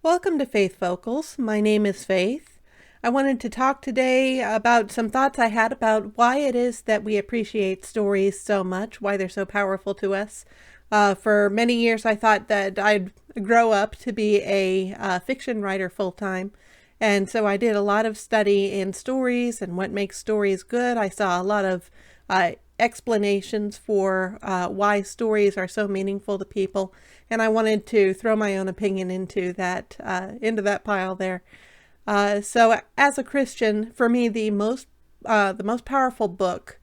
Welcome to Faith Vocals. My name is Faith. I wanted to talk today about some thoughts I had about why it is that we appreciate stories so much, why they're so powerful to us. For many years, I thought that I'd grow up to be a fiction writer full-time. And so I did a lot of study in stories and what makes stories good. I saw a lot of explanations for why stories are so meaningful to people, and I wanted to throw my own opinion into that pile there. So, as a Christian, for me, the most powerful book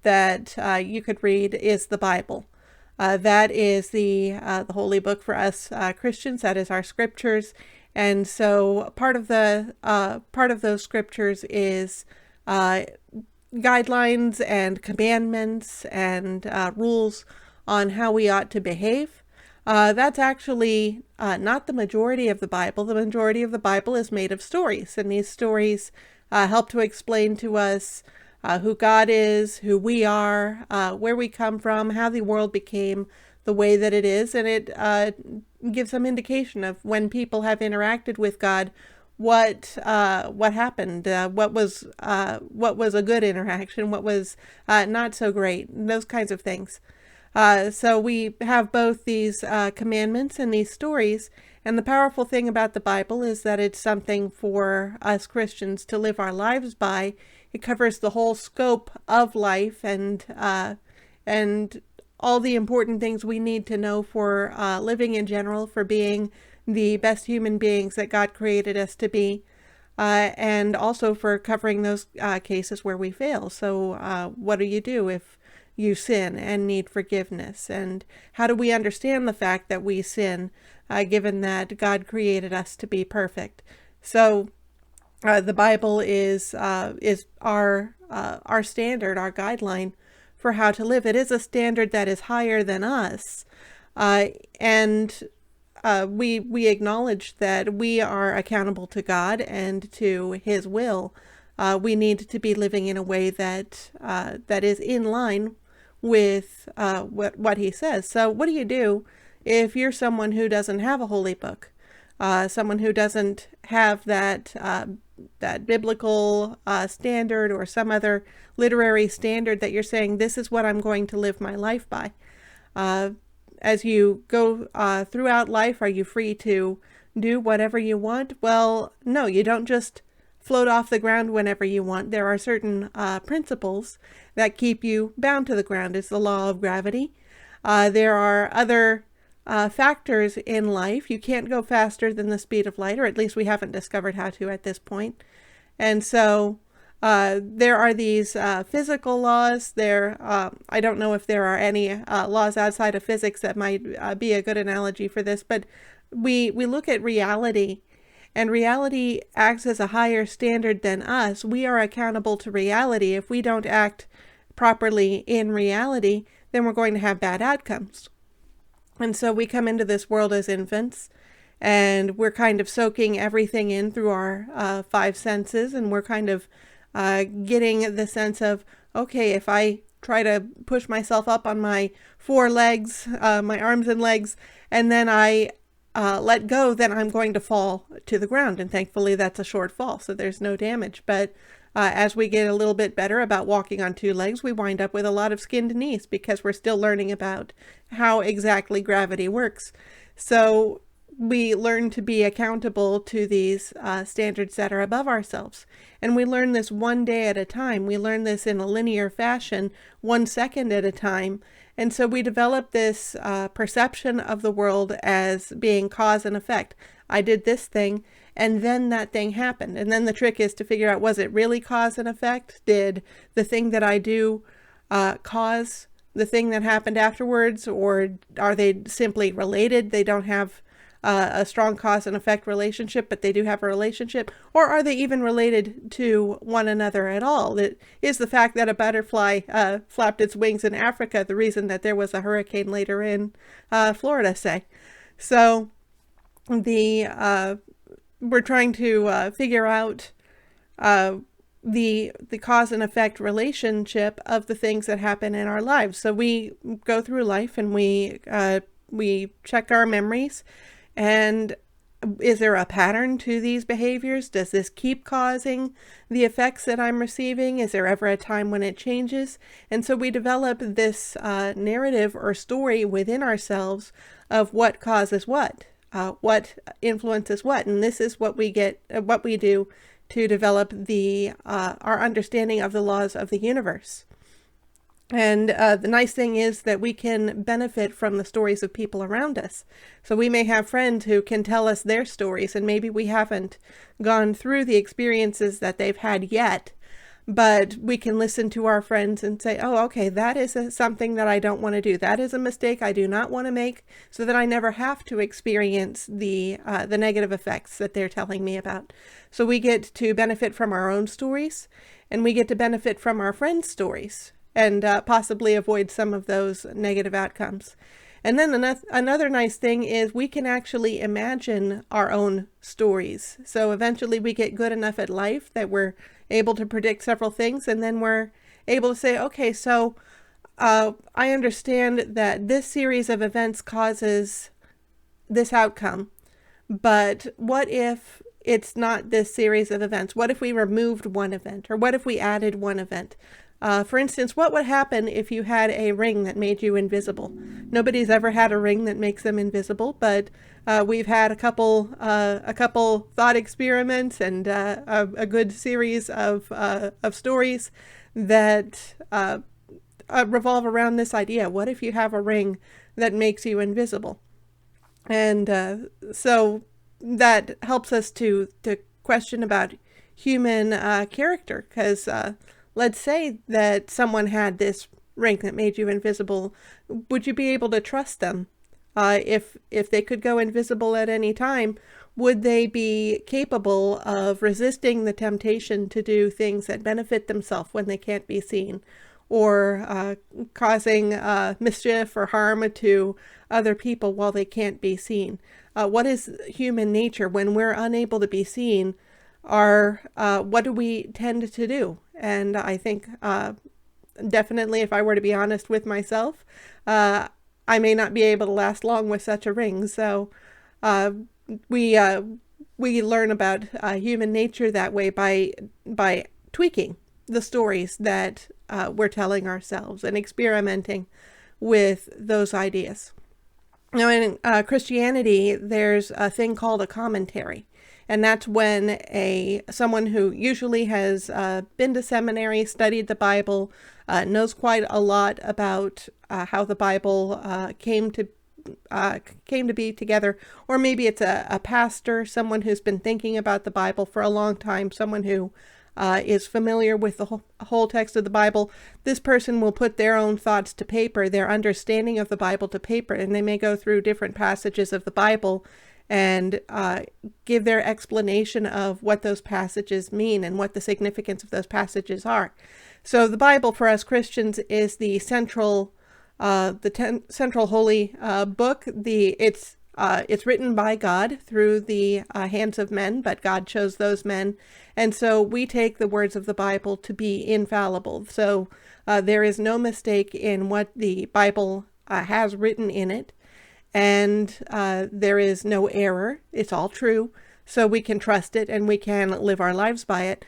that you could read is the Bible. That is the holy book for us Christians. That is our scriptures, and so part of those scriptures is guidelines and commandments and rules on how we ought to behave. That's actually not the majority of the Bible. The majority of the Bible is made of stories, and these stories help to explain to us who God is, who we are, where we come from, how the world became the way that it is, and it gives some indication of when people have interacted with God, what happened, what was a good interaction, what was not so great, those kinds of things. So we have both these commandments and these stories, and the powerful thing about the Bible is that it's something for us Christians to live our lives by. It covers the whole scope of life and all the important things we need to know for living in general, for being the best human beings that God created us to be, and also for covering those cases where we fail. So what do you do if you sin and need forgiveness? And how do we understand the fact that we sin, given that God created us to be perfect? So the Bible is our standard, our guideline for how to live. It is a standard that is higher than us, and we acknowledge that we are accountable to God and to His will. We need to be living in a way that is in line with what He says. So what do you do if you're someone who doesn't have a holy book, someone who doesn't have that biblical standard or some other literary standard that you're saying, this is what I'm going to live my life by? As you go throughout life, are you free to do whatever you want? Well, no, you don't just float off the ground whenever you want. There are certain principles that keep you bound to the ground. It's the law of gravity. There are other factors in life. You can't go faster than the speed of light, or at least we haven't discovered how to at this point. And so there are these physical laws. I don't know if there are any laws outside of physics that might be a good analogy for this, but we look at reality, and reality acts as a higher standard than us. We are accountable to reality. If we don't act properly in reality, then we're going to have bad outcomes. And so we come into this world as infants, and we're kind of soaking everything in through our five senses, and we're kind of getting the sense of, okay, if I try to push myself up on my four legs, my arms and legs, and then I let go, then I'm going to fall to the ground. And thankfully that's a short fall, so there's no damage. But as we get a little bit better about walking on two legs, we wind up with a lot of skinned knees because we're still learning about how exactly gravity works. So we learn to be accountable to these standards that are above ourselves. And we learn this one day at a time. We learn this in a linear fashion, 1 second at a time. And so we develop this perception of the world as being cause and effect. I did this thing, and then that thing happened. And then the trick is to figure out, was it really cause and effect? Did the thing that I do cause the thing that happened afterwards? Or are they simply related? They don't have a strong cause and effect relationship, but they do have a relationship? Or are they even related to one another at all? Is the fact that a butterfly flapped its wings in Africa the reason that there was a hurricane later in Florida, say? So we're trying to figure out the cause and effect relationship of the things that happen in our lives. So we go through life and we check our memories, and is there a pattern to these behaviors? Does this keep causing the effects that I'm receiving? Is there ever a time when it changes? And so we develop this narrative or story within ourselves of what causes what influences what. And this is what we do to develop our understanding of the laws of the universe. And the nice thing is that we can benefit from the stories of people around us. So we may have friends who can tell us their stories, and maybe we haven't gone through the experiences that they've had yet, but we can listen to our friends and say, oh, okay, that is something that I don't want to do. That is a mistake I do not want to make, so that I never have to experience the negative effects that they're telling me about. So we get to benefit from our own stories, and we get to benefit from our friends' stories, and possibly avoid some of those negative outcomes. And then another nice thing is we can actually imagine our own stories. So eventually we get good enough at life that we're able to predict several things, and then we're able to say, okay, so I understand that this series of events causes this outcome, but what if it's not this series of events? What if we removed one event, or what if we added one event? For instance, what would happen if you had a ring that made you invisible? Nobody's ever had a ring that makes them invisible, but we've had a couple thought experiments and a good series of stories that revolve around this idea. What if you have a ring that makes you invisible? And so that helps us to question about human character, because let's say that someone had this ring that made you invisible. Would you be able to trust them? If they could go invisible at any time, would they be capable of resisting the temptation to do things that benefit themselves when they can't be seen, or causing mischief or harm to other people while they can't be seen? What is human nature when we're unable to be seen? What do we tend to do? And I think definitely, if I were to be honest with myself, I may not be able to last long with such a ring. So we learn about human nature that way by tweaking the stories that we're telling ourselves and experimenting with those ideas. Now, in Christianity, there's a thing called a commentary. And that's when someone who usually has been to seminary, studied the Bible, knows quite a lot about how the Bible came to be together, or maybe it's a pastor, someone who's been thinking about the Bible for a long time, someone who is familiar with the whole text of the Bible. This person will put their own thoughts to paper, their understanding of the Bible to paper, and they may go through different passages of the Bible and give their explanation of what those passages mean and what the significance of those passages are. So the Bible for us Christians is the central holy book. It's written by God through the hands of men, but God chose those men, and so we take the words of the Bible to be infallible. So there is no mistake in what the Bible has written in it. And there is no error. It's all true. So we can trust it and we can live our lives by it.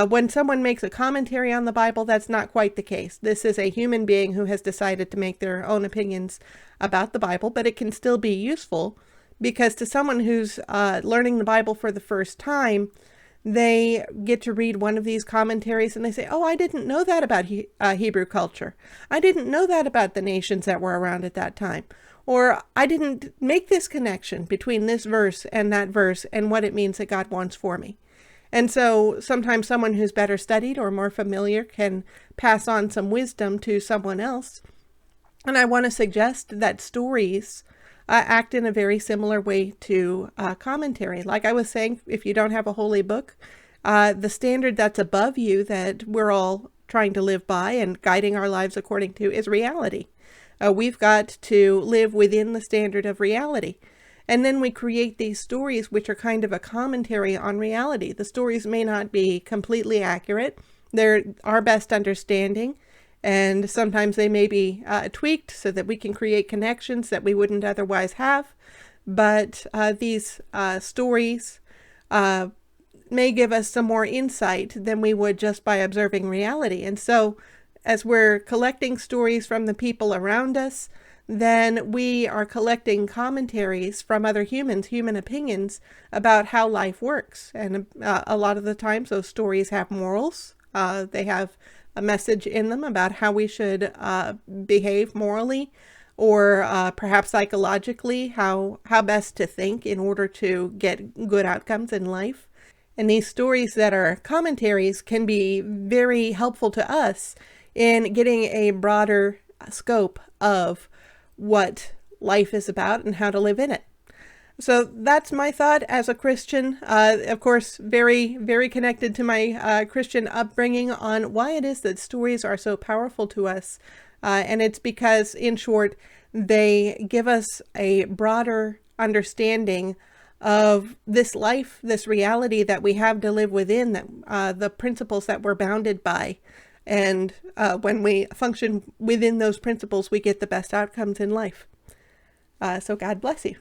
When someone makes a commentary on the Bible, that's not quite the case. This is a human being who has decided to make their own opinions about the Bible, but it can still be useful, because to someone who's learning the Bible for the first time, they get to read one of these commentaries and they say, oh, I didn't know that about Hebrew culture. I didn't know that about the nations that were around at that time. Or I didn't make this connection between this verse and that verse and what it means that God wants for me. And so sometimes someone who's better studied or more familiar can pass on some wisdom to someone else. And I want to suggest that stories act in a very similar way to commentary. Like I was saying, if you don't have a holy book, the standard that's above you that we're all trying to live by and guiding our lives according to is reality. We've got to live within the standard of reality. And then we create these stories which are kind of a commentary on reality. The stories may not be completely accurate. They're our best understanding. And sometimes they may be tweaked so that we can create connections that we wouldn't otherwise have. but these stories may give us some more insight than we would just by observing reality. And so as we're collecting stories from the people around us, then we are collecting commentaries from other humans, human opinions about how life works. And a lot of the times those stories have morals. They have a message in them about how we should behave morally, or perhaps psychologically, how best to think in order to get good outcomes in life. And these stories that are commentaries can be very helpful to us in getting a broader scope of what life is about and how to live in it. So that's my thought as a Christian, of course, very, very connected to my Christian upbringing on why it is that stories are so powerful to us. And it's because, in short, they give us a broader understanding of this life, this reality that we have to live within, that the principles that we're bounded by. And when we function within those principles, we get the best outcomes in life. So God bless you.